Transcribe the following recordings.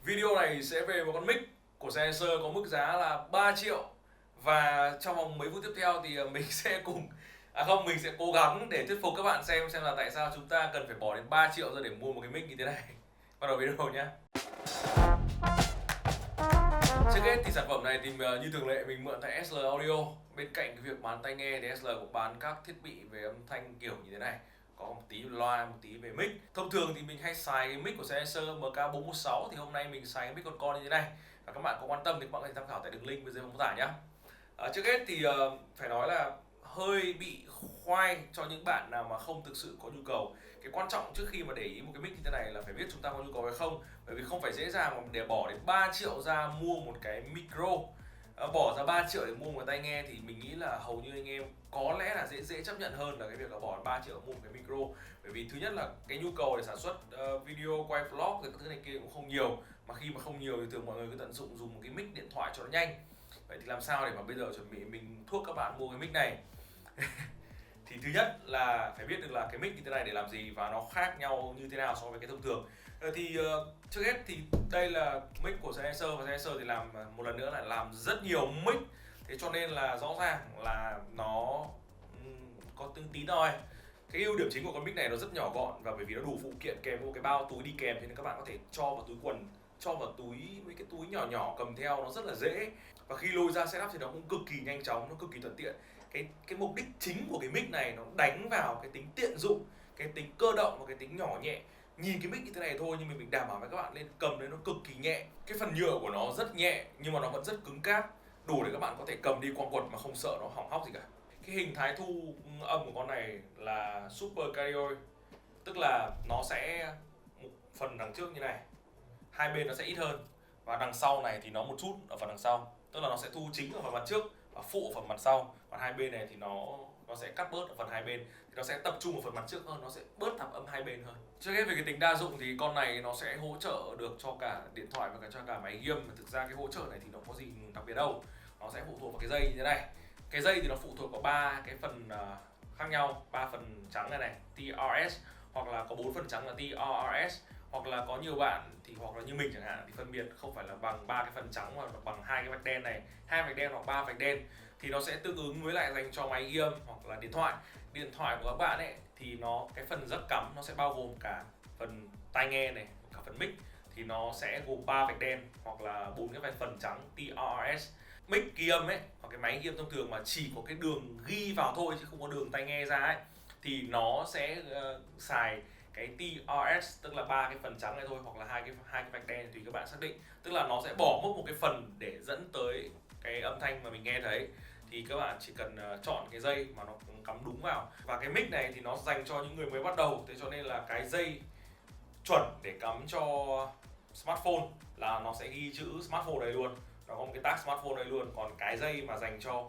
Video này sẽ về một con mic của Sennheiser có mức giá là 3 triệu. Và trong vòng mấy phút tiếp theo thì mình sẽ mình sẽ cố gắng để thuyết phục các bạn xem là tại sao chúng ta cần phải bỏ đến 3 triệu ra để mua một cái mic như thế này. Bắt đầu video nhé. Trước hết thì sản phẩm này thì như thường lệ mình mượn tại SL Audio. Bên cạnh cái việc bán tai nghe thì SL cũng bán các thiết bị về âm thanh kiểu như thế này. Có một tí loa, một tí về mic. Thông thường thì mình hay xài cái mic của Sennheiser MK416, thì hôm nay mình xài cái mic con như thế này. Và các bạn có quan tâm thì các bạn có thể tham khảo tại đường link bên dưới mô tả nhé. Trước hết thì phải nói là hơi bị khoai cho những bạn nào mà không thực sự có nhu cầu. Cái quan trọng trước khi mà để ý một cái mic như thế này là phải biết chúng ta có nhu cầu hay không. Bởi vì không phải dễ dàng mà để bỏ đến 3 triệu ra mua một cái micro, bỏ ra 3 triệu để mua một cái tai nghe thì mình nghĩ là hầu như anh em có lẽ là dễ chấp nhận hơn là cái việc là bỏ 3 triệu mua một cái micro. Bởi vì thứ nhất là cái nhu cầu để sản xuất video, quay vlog rồi các thứ này kia cũng không nhiều, mà khi mà không nhiều thì thường mọi người cứ tận dụng dùng một cái mic điện thoại cho nó nhanh. Vậy thì làm sao để mà bây giờ chuẩn bị mình thúc các bạn mua cái mic này? Thì thứ nhất là phải biết được là cái mic như thế này để làm gì và nó khác nhau như thế nào so với cái thông thường. Trước hết thì đây là mic của Sennheiser, và Sennheiser thì làm một lần nữa lại làm rất nhiều mic, thế cho nên là rõ ràng là nó có tương tí thôi. Cái ưu điểm chính của con mic này nó rất nhỏ gọn, và bởi vì nó đủ phụ kiện kèm một cái bao túi đi kèm, cho nên các bạn có thể cho vào túi quần, cho vào túi, mấy cái túi nhỏ nhỏ cầm theo nó rất là dễ. Và khi lôi ra setup thì nó cũng cực kỳ nhanh chóng, nó cực kỳ thuận tiện. Cái mục đích chính của cái mic này nó đánh vào cái tính tiện dụng, cái tính cơ động và cái tính nhỏ nhẹ. Nhìn cái mic như thế này thôi nhưng mình đảm bảo với các bạn lên cầm đấy nó cực kỳ nhẹ. Cái phần nhựa của nó rất nhẹ nhưng mà nó vẫn rất cứng cáp, đủ để các bạn có thể cầm đi quăng quật mà không sợ nó hỏng hóc gì cả. Cái hình thái thu âm của con này là Super-cardioid, tức là nó sẽ một phần đằng trước như này, hai bên nó sẽ ít hơn, và đằng sau này thì nó một chút ở phần đằng sau, tức là nó sẽ thu chính ở phần mặt trước và phụ ở phần mặt sau. Còn hai bên này thì nó sẽ cắt bớt ở phần hai bên, thì nó sẽ tập trung ở phần mặt trước hơn, nó sẽ bớt thập âm hai bên hơn. Trước hết về cái tính đa dụng thì con này nó sẽ hỗ trợ được cho cả điện thoại và cho cả máy ghi âm. Thực ra cái hỗ trợ này thì nó có gì đặc biệt đâu, nó sẽ phụ thuộc vào cái dây như thế này. Cái dây thì nó phụ thuộc vào ba cái phần khác nhau, ba phần trắng này TRS, hoặc là có 4 phần trắng là TRS, hoặc là có nhiều bạn thì hoặc là như mình chẳng hạn thì phân biệt không phải là bằng ba cái phần trắng mà bằng hai cái vạch đen này, hai vạch đen hoặc ba vạch đen, thì nó sẽ tương ứng với lại dành cho máy ghi âm hoặc là điện thoại. Điện thoại của các bạn ấy thì cái phần jack cắm nó sẽ bao gồm cả phần tai nghe này, cả phần mic, thì nó sẽ gồm 3 vạch đen hoặc là 4 cái phần trắng TRS. Mic ghi âm ấy, hoặc cái máy ghi âm thông thường mà chỉ có cái đường ghi vào thôi chứ không có đường tai nghe ra ấy, thì nó sẽ xài cái TRS, tức là ba cái phần trắng này thôi, hoặc là hai cái vạch đen tùy các bạn xác định. Tức là nó sẽ bỏ mất một cái phần để dẫn tới cái âm thanh mà mình nghe thấy, thì các bạn chỉ cần chọn cái dây mà nó cắm đúng vào. Và cái mic này thì nó dành cho những người mới bắt đầu, thế cho nên là cái dây chuẩn để cắm cho smartphone là nó sẽ ghi chữ smartphone đây luôn, nó có một cái tag smartphone đây luôn. Còn cái dây mà dành cho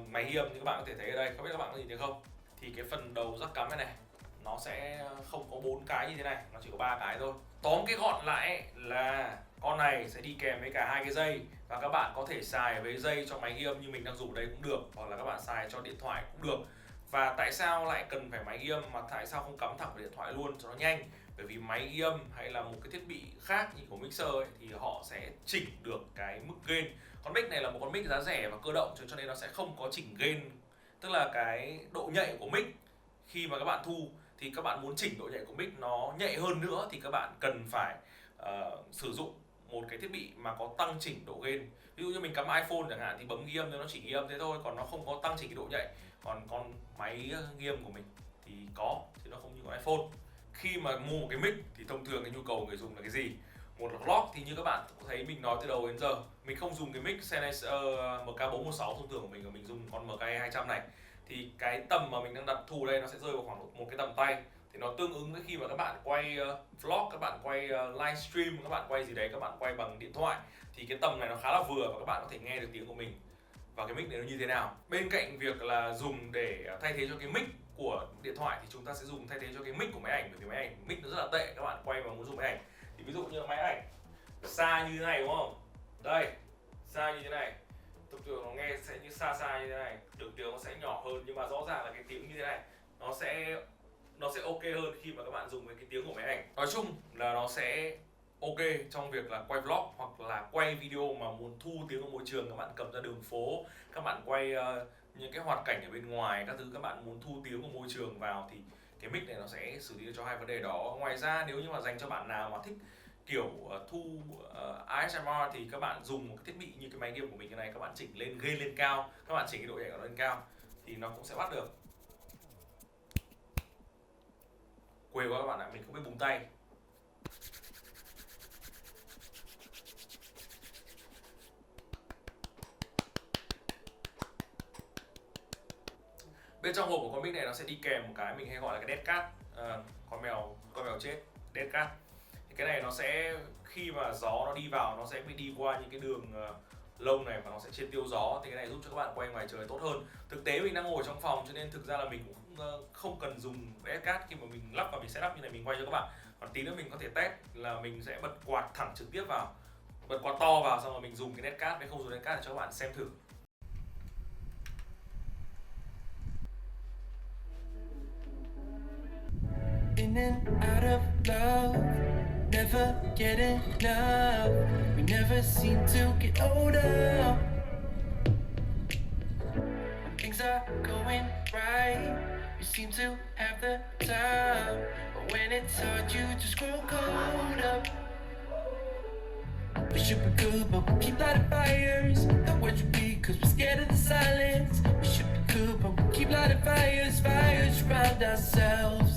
máy ghi âm như các bạn có thể thấy ở đây, không biết các bạn có nhìn thấy không, thì cái phần đầu jack cắm này nó sẽ không có 4 cái như thế này, nó chỉ có 3 cái thôi. Tóm cái gọn lại là con này sẽ đi kèm với cả hai cái dây, và các bạn có thể xài với dây cho máy ghi âm như mình đang dùng đây cũng được, hoặc là các bạn xài cho điện thoại cũng được. Và tại sao lại cần phải máy ghi âm mà tại sao không cắm thẳng vào điện thoại luôn cho nó nhanh? Bởi vì máy ghi âm hay là một cái thiết bị khác như của mixer ấy, thì họ sẽ chỉnh được cái mức gain. Con mic này là một con mic giá rẻ và cơ động, cho nên nó sẽ không có chỉnh gain, tức là cái độ nhạy của mic. Khi mà các bạn thu thì các bạn muốn chỉnh độ nhạy của mic nó nhạy hơn nữa thì các bạn cần phải sử dụng một cái thiết bị mà có tăng chỉnh độ gain. Ví dụ như mình cắm iPhone chẳng hạn thì bấm ghi âm thì nó chỉ ghi âm thế thôi, còn nó không có tăng chỉnh cái độ nhạy. Còn con máy ghi âm của mình thì có, chứ nó không như con iPhone. Khi mà mua một cái mic thì thông thường cái nhu cầu người dùng là cái gì? Một là vlog thì như các bạn cũng thấy mình nói từ đầu đến giờ, mình không dùng cái mic Sennheiser MK416 thông thường của mình dùng con MKE 200 này. Thì cái tầm mà mình đang đặt thu đây nó sẽ rơi vào khoảng một cái tầm tay, thì nó tương ứng với khi mà các bạn quay vlog, các bạn quay livestream, các bạn quay gì đấy, các bạn quay bằng điện thoại, thì cái tầm này nó khá là vừa và các bạn có thể nghe được tiếng của mình và cái mic này nó như thế nào. Bên cạnh việc là dùng để thay thế cho cái mic của điện thoại thì chúng ta sẽ dùng thay thế cho cái mic của máy ảnh, bởi vì máy ảnh mic nó rất là tệ, các bạn quay mà muốn dùng máy ảnh thì ví dụ như máy ảnh xa như thế này đúng không, đây xa như thế này, thông thường nó nghe sẽ như xa xa như thế này, đường tiếng nó sẽ nhỏ hơn, nhưng mà rõ ràng là cái tiếng như thế này nó sẽ ok hơn khi mà các bạn dùng với cái tiếng của máy ảnh. Nói chung là nó sẽ ok trong việc là quay vlog hoặc là quay video mà muốn thu tiếng ở môi trường, các bạn cầm ra đường phố, các bạn quay những cái hoạt cảnh ở bên ngoài các thứ, các bạn muốn thu tiếng của môi trường vào thì cái mic này nó sẽ xử lý được cho hai vấn đề đó. Ngoài ra nếu như mà dành cho bạn nào mà thích kiểu thu ASMR thì các bạn dùng một cái thiết bị như cái máy game của mình cái này, các bạn chỉnh lên gain lên cao, các bạn chỉnh cái độ nhạy của nó lên cao thì nó cũng sẽ bắt được. Quê quá các bạn ạ, mình không biết búng tay. Bên trong hộp của con mic này nó sẽ đi kèm một cái mình hay gọi là cái dead cat, con mèo chết, dead cat. Thì cái này nó sẽ khi mà gió nó đi vào nó sẽ bị đi qua những cái đường lông này và nó sẽ triệt tiêu gió, thì cái này giúp cho các bạn quay ngoài trời tốt hơn. Thực tế mình đang ngồi trong phòng cho nên thực ra là mình cũng không cần dùng dead cat khi mà mình lắp và mình setup như này mình quay cho các bạn. Còn tí nữa mình có thể test là mình sẽ bật quạt thẳng trực tiếp vào, bật quạt to vào xong rồi mình dùng cái dead cat hay không dùng dead cat để cho các bạn xem thử. In and out of love, never get enough. We never seem to get older. When things are going right, you seem to have the time. But when it's hard, you just grow cold up. We should be good, but we keep lighting fires. The words repeat, cause we're scared of the silence. We should be good, but we keep lighting fires, fires around ourselves.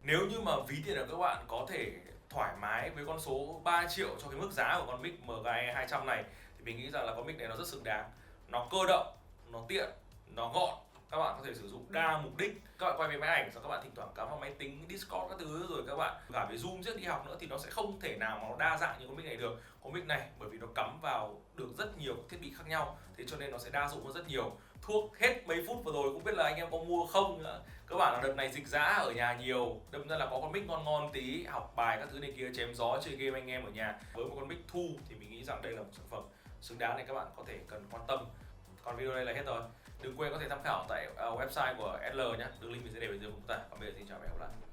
Nếu như mà ví tiền của các bạn có thể thoải mái với con số 3 triệu cho cái mức giá của con mic MKE 200 này thì mình nghĩ rằng là con mic này nó rất xứng đáng. Nó cơ động, nó tiện, nó gọn, các bạn có thể sử dụng đa mục đích. Các bạn quay về máy ảnh, xong các bạn thỉnh thoảng cắm vào máy tính, Discord các thứ, rồi các bạn cả về Zoom trước đi học nữa thì nó sẽ không thể nào mà nó đa dạng như con mic này được. Con mic này bởi vì nó cắm vào được rất nhiều thiết bị khác nhau, thế cho nên nó sẽ đa dụng hơn rất nhiều. Thuốc hết mấy phút vừa rồi không biết là anh em có mua không nữa. Các bạn là đợt này dịch dã ở nhà nhiều, đâm ra là có con mic ngon ngon tí, học bài các thứ này kia, chém gió chơi game anh em ở nhà với một con mic thu thì mình nghĩ rằng đây là một sản phẩm xứng đáng để các bạn có thể cần quan tâm. Còn video đây là hết rồi, đừng quên có thể tham khảo tại website của SL nhé, đường link mình sẽ để bên dưới mô tả. Còn bây giờ xin chào và hẹn gặp lại.